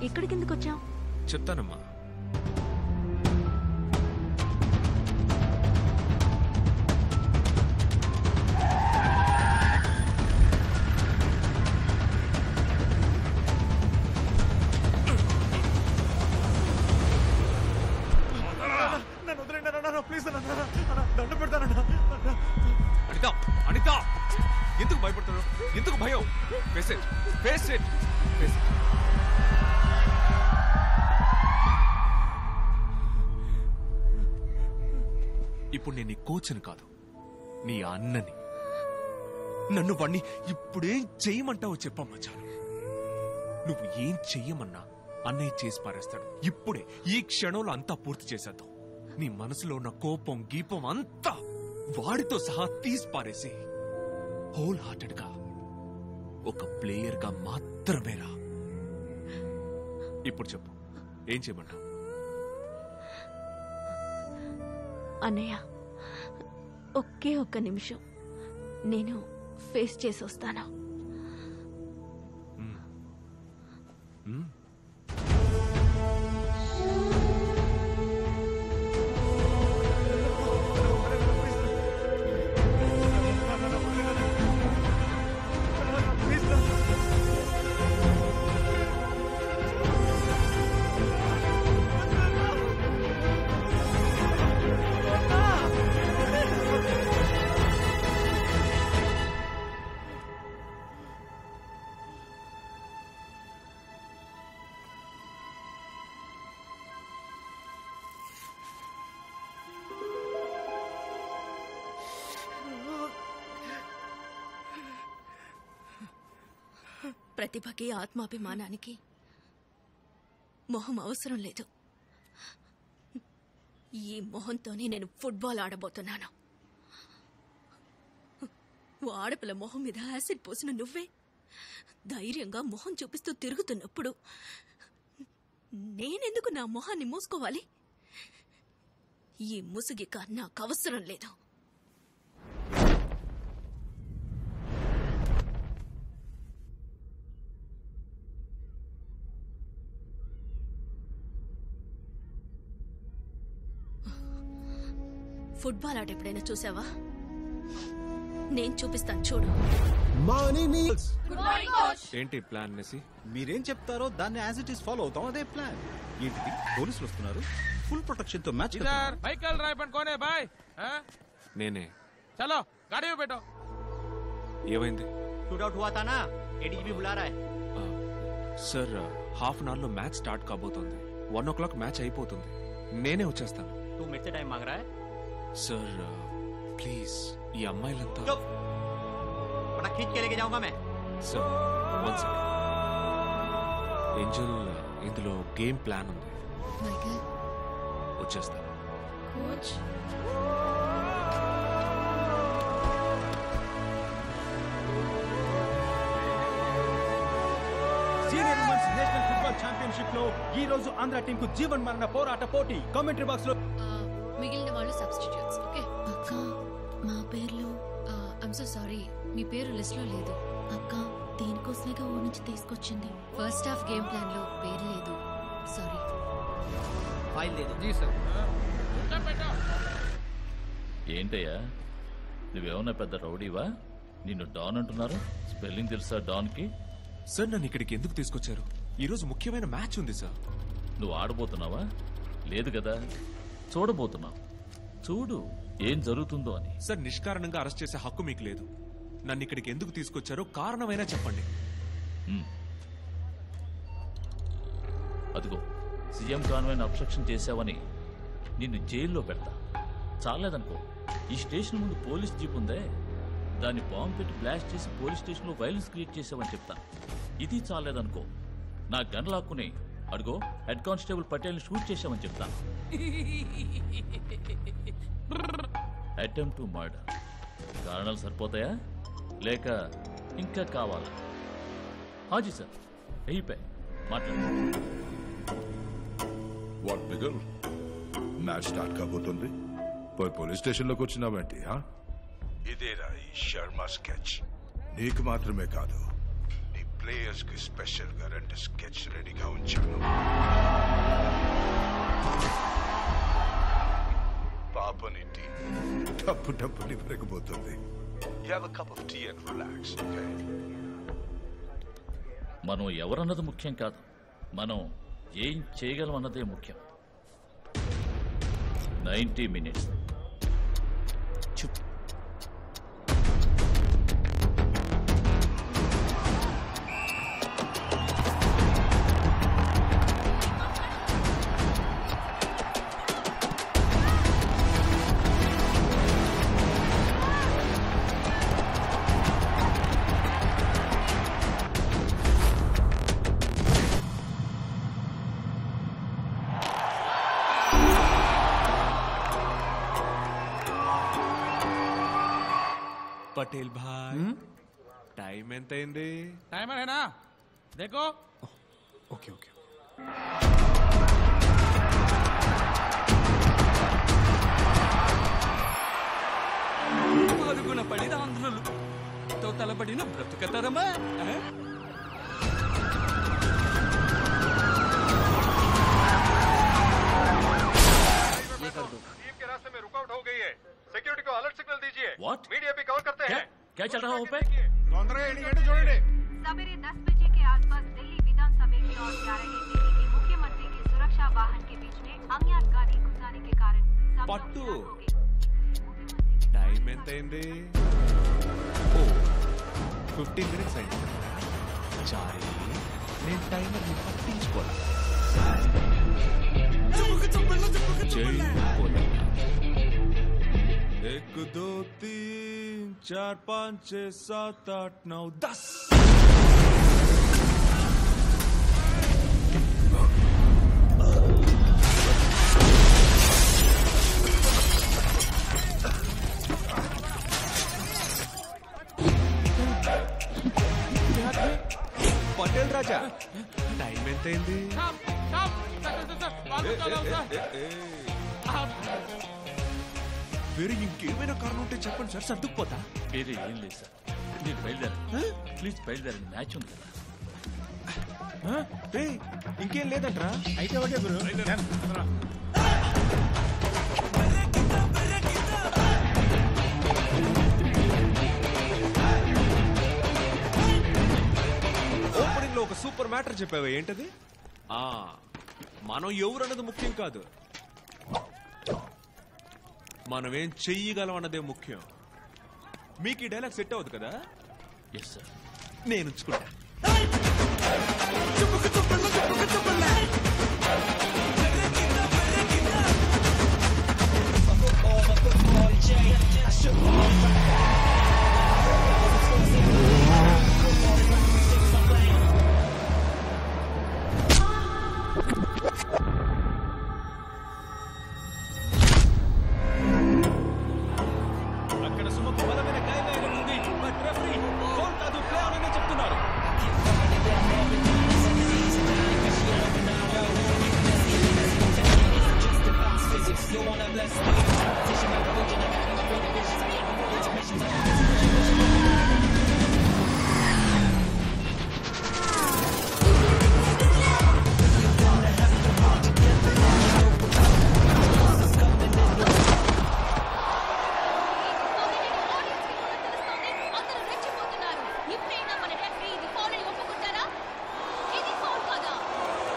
ఇక్కడికి ఎందుకు వచ్చావు? చెప్తానమ్మా. అనిత, అనిత, ఎందుకు భయపడుతున్నావు? ఎందుకు భయం? Face it, face it, face it. ఇప్పుడు నేను నీ కోచ్ని కాదు, నీ అన్నని. నన్ను వాణ్ణి ఇప్పుడేం చెయ్యమంటావో చెప్పమ్మా చాలు. నువ్వు ఏం చెయ్యమన్నా అన్నయ్య చేసి పారేస్తాడు. ఇప్పుడే ఈ క్షణంలో అంతా పూర్తి చేసేద్దాం. నీ మనసులో ఉన్న కోపం గీపం అంతా వాడితో సహా తీసి పారేసి హోల్ హార్టెడ్ గా ఒక ప్లేయర్ గా మాత్రమేరా. ఇప్పుడు చెప్పు, ఏం చేయమంటావు? అన్నయ్య, ఒకే ఒక్క నిమిషం నేను ఫేస్ చేసి వస్తాను. ప్రతిభకి ఆత్మాభిమానానికి మొహం అవసరం లేదు. ఈ మొహంతోనే నేను ఫుట్బాల్ ఆడబోతున్నాను. ఆడపిల్ల మొహం మీద యాసిడ్ పోసిన నువ్వే ధైర్యంగా మొహం చూపిస్తూ తిరుగుతున్నప్పుడు నేనెందుకు నా మొహాన్ని మూసుకోవాలి? ఈ ముసుగిక నాకు అవసరం లేదు. ఫుట్బాల్ ఆట ఎప్పుడైనా చూసావా? నేను చూపిస్తాను, చూడు. ఏంటి ప్లాన్ నెసి? మీరేం చెప్తారో దాన్ని యాజ్ ఇట్ ఈస్ ఫాలో అవుతాం. అదే ప్లాన్. ఏంటిది? పోలీసులు వస్తున్నారు, ఫుల్ ప్రొటెక్షన్ తో మ్యాచ్. నేనే. చలో గాడి में बैठो. ఏమైంది? షూట్అవుట్ हुआ था ना, एडीजीपी बुला रहा है. సార్, హాఫ్ అన్ అవర్ లో మ్యాచ్ స్టార్ట్ కాబోతోంది. 1 o'clock మ్యాచ్ అయిపోతుంది. నేనే వచ్చేస్తాను. तू मेरे से टाइम मांग रहा है? సార్ ప్లీజ్, ఈ అమ్మాయిలంతా. वरना खींच के लेके जाऊंगा मैं. Sir, 1 second. ఏంజల్, ఇందులో గేమ్ ప్లాన్ ఉంది. వచ్చేస్తాను. Senior women's national football championship లో ఈ రోజు ఆంధ్ర టీం కు జీవన్ మరణ పోరాట పోటీ. కామెంటరీ బాక్స్ లో మిగిలిన వాళ్ళు సబ్స్టిట్యూట్స్. ఓకే అక్క, మా పేర్లు. ఐమ్ సో సారీ, మీ పేరు లిస్ట్ లో లేదు. అక్క, దీనికోసమేగా ఊరి నుంచి తీసుకొచ్చింది. ఫస్ట్ హాఫ్ గేమ్ ప్లాన్ లో పేరు లేదు. సారీ. फाइल दे दो. जी सर. ఏంటయ్యా, నువ్వేమన్నా పెద్ద రౌడీవా? నిన్ను డాన్ అంటున్నారు. స్పెల్లింగ్ తెలుసా డాన్ కి? సార్, నన్ను ఇక్కడికి ఎందుకు తీసుకొచ్చారు? ఈ రోజు ముఖ్యమైన మ్యాచ్ ఉంది సార్. నువ్వు ఆడబోతున్నావా? లేదు కదా, చూడబోతున్నావు. చూడు ఏం జరుగుతుందో అని. సార్, నిష్కారణంగా అరెస్ట్ చేసే హక్కు మీకు లేదు. నన్ను ఇక్కడికి ఎందుకు తీసుకొచ్చారో కారణమైనా చెప్పండి. అదిగో, సీఎం కాన్వాయ్ని అబ్స్ట్రక్షన్ చేశావని నిన్ను జైల్లో పెడతా. చాలేదనుకో, ఈ స్టేషన్ ముందు పోలీస్ జీప్ ఉందే, దాన్ని బాంబు పెట్టి బ్లాస్ట్ చేసి పోలీస్ స్టేషన్ లో వైలెన్స్ క్రియేట్ చేసావని చెప్తా. ఇది చాలేదనుకో, నా గన్ లాక్కుని అడుగో హెడ్ కానిస్టేబుల్ పటేల్ ని షూట్ చేశామని చెప్తా. Attempt to murder. కారణాలు సరిపోతాయా లేక ఇంకా కావాలా? హాజీ సార్, అయిపోయి మాట్లాడు. వాట్ బిగల్, మ్యాచ్ స్టార్ట్ కాబోతుంది. పోయి పోలీస్ స్టేషన్ లోకి వచ్చినావేంటి? ఇదేరా ఈ శర్మ స్కెచ్. నీకు మాత్రమే కాదు, నీ ప్లేయర్స్ కి స్పెషల్ గా 2 స్కెచ్ రెడీగా ఉంచాను. పాపని టీ డబ్బుని పెరగబోతుంది. You have a cup of tea and relax, okay? మనం ఎవరన్నది ముఖ్యం కాదు, మనం ఏం చేయగలం అన్నదే ముఖ్యం. 90 minutes. చుప్. పటేల్ భాయ్, టైం ఎంత అయింది? टाइम है ना, देखो. Okay okay. అరుగున పడిన ఆంధ్రులు తో తలబడిన బ్రతుకతరమా? What? मीडिया भी कवर करते हैं. क्या चल रहा है वहाँ पे? सवेरे 10 बजे के आसपास दिल्ली विधानसभा की ओर जा रहे दिल्ली के मुख्यमंत्री के सुरक्षा वाहन के बीच में अज्ञात गाड़ी घुसाने के कारण पट्टू, టైం ఎంత అయింది? ఓ 15 minutes అయింది. చారి, నేను టైమర్ ని పట్టించుకోవాలి. एक दो तीन 4 5 6 7 8 9 10. పటేల్ రాజా, టైం ఎంత అయింది? వేరే ఇంకేమైనా కారణం ఉంటే చెప్పండి సార్, సర్దుకుపోతా. వేరే ఏం లేదు సార్, మీరు బయలుదేరండి ప్లీజ్, బయలుదేరండి, మ్యాచ్ ఉంది కదా. ఇంకేం లేదంట్రా? అయితే ఒకటే గురు. ఓపెనింగ్ లో ఒక సూపర్ మ్యాటర్ చెప్పావా, ఏంటది? మనం ఎవరన్నది ముఖ్యం కాదు, మనమేం చెయ్యగలం అన్నదే ముఖ్యం. మీకు ఈ డైలాగ్ సెట్ అవ్వదు కదా? ఎస్ సార్, నేను ఉంచుకుంటా. అక్కడ సుమకు బలమైన గాయమైన ఉంది, బట్ రెఫరీ ఫౌల్ కాదు, ప్లే ఆన్ అని చెప్తున్నారు.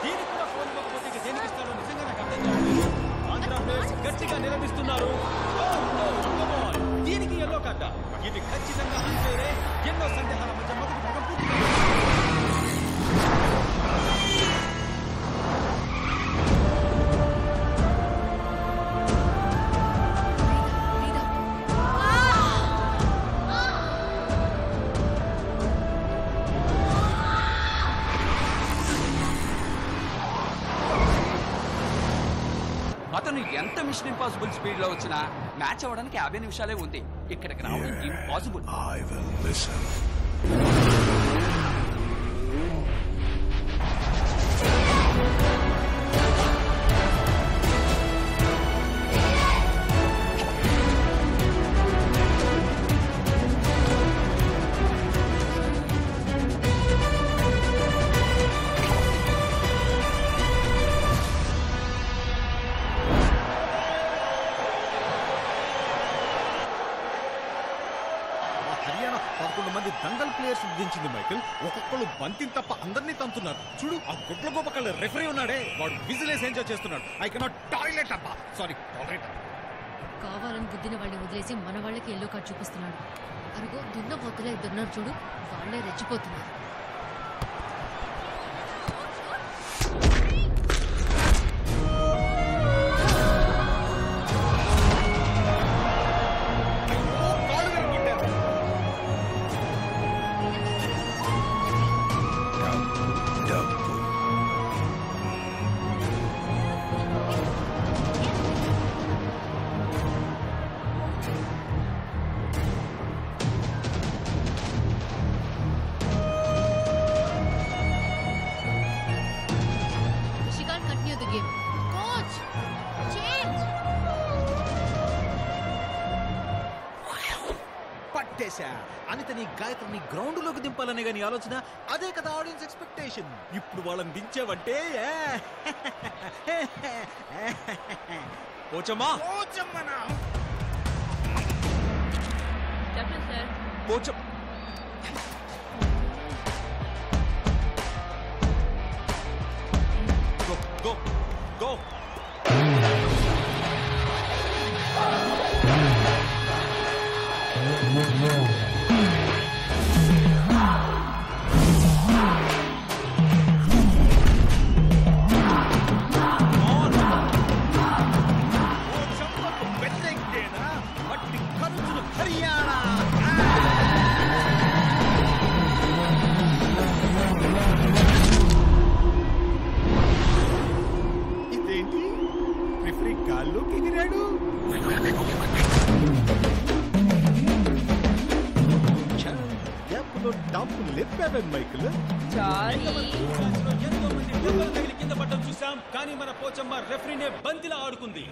దీనికి కూడా ఫౌల్ ఇవ్వకపోతే ఇక దేనికి ఇస్తారో నిజంగా నాకు అర్థం కావట్లేదు. ఆంధ్ర ప్లేయర్స్ గట్టిగా నిలదీస్తున్నారు. దీనికి ఎల్లో కార్డ్. ఇది ఖచ్చితంగా అన్ఫేరే. ఎన్నో సందేహాల మధ్య మొదటి భాగం పూర్తిగా అతను ఎంత మిషన్ ఇంపాసిబుల్ స్పీడ్ లో వచ్చినా మ్యాచ్ అవ్వడానికి 50 నిమిషాలే ఉంది. ఇక్కడికి రావడం impossible. I will listen. Players దించింది మైకిల్. ఒక్కొక్కరు బంతిని తప్ప అందరినీ తంతున్నారు. చూడు ఆ గుడ్ల గొప్ప కళ్ళ రెఫరీ ఉన్నాడే, వాడు విజిలేసి ఎంజాయ్ చేస్తున్నాడు. ఐ కెనాట్ టాయిలెట్ అబ్బా, సారీ టాయిలెట్. కావాలని గుద్దిన వాళ్ళని వదిలేసి మన వాళ్ళకి ఎల్లో కార్డ్ చూపిస్తున్నాడు. అరుగో దున్నపోతులే ఇద్దరున్నారు చూడు, వాళ్ళే రెచ్చిపోతున్నారు. అనితని గాయత్రిని గ్రౌండ్ లోకి దింపాలనే గాని ఆలోచన. అదే కదా ఆడియన్స్ ఎక్స్పెక్టేషన్. ఇప్పుడు వాళ్ళని దించావంటే పోచమ్మా పోచ గో గో గో. ఇదేంటి రిఫరీ గాల్లోకి ఎగిరాడు. డాపు లేపావే మైకిల్. ఎంతో మంది కింద పడ్డం చూసాం, కానీ మన పోచమ్మ రెఫరీనే బంతిలా ఆడుకుంది.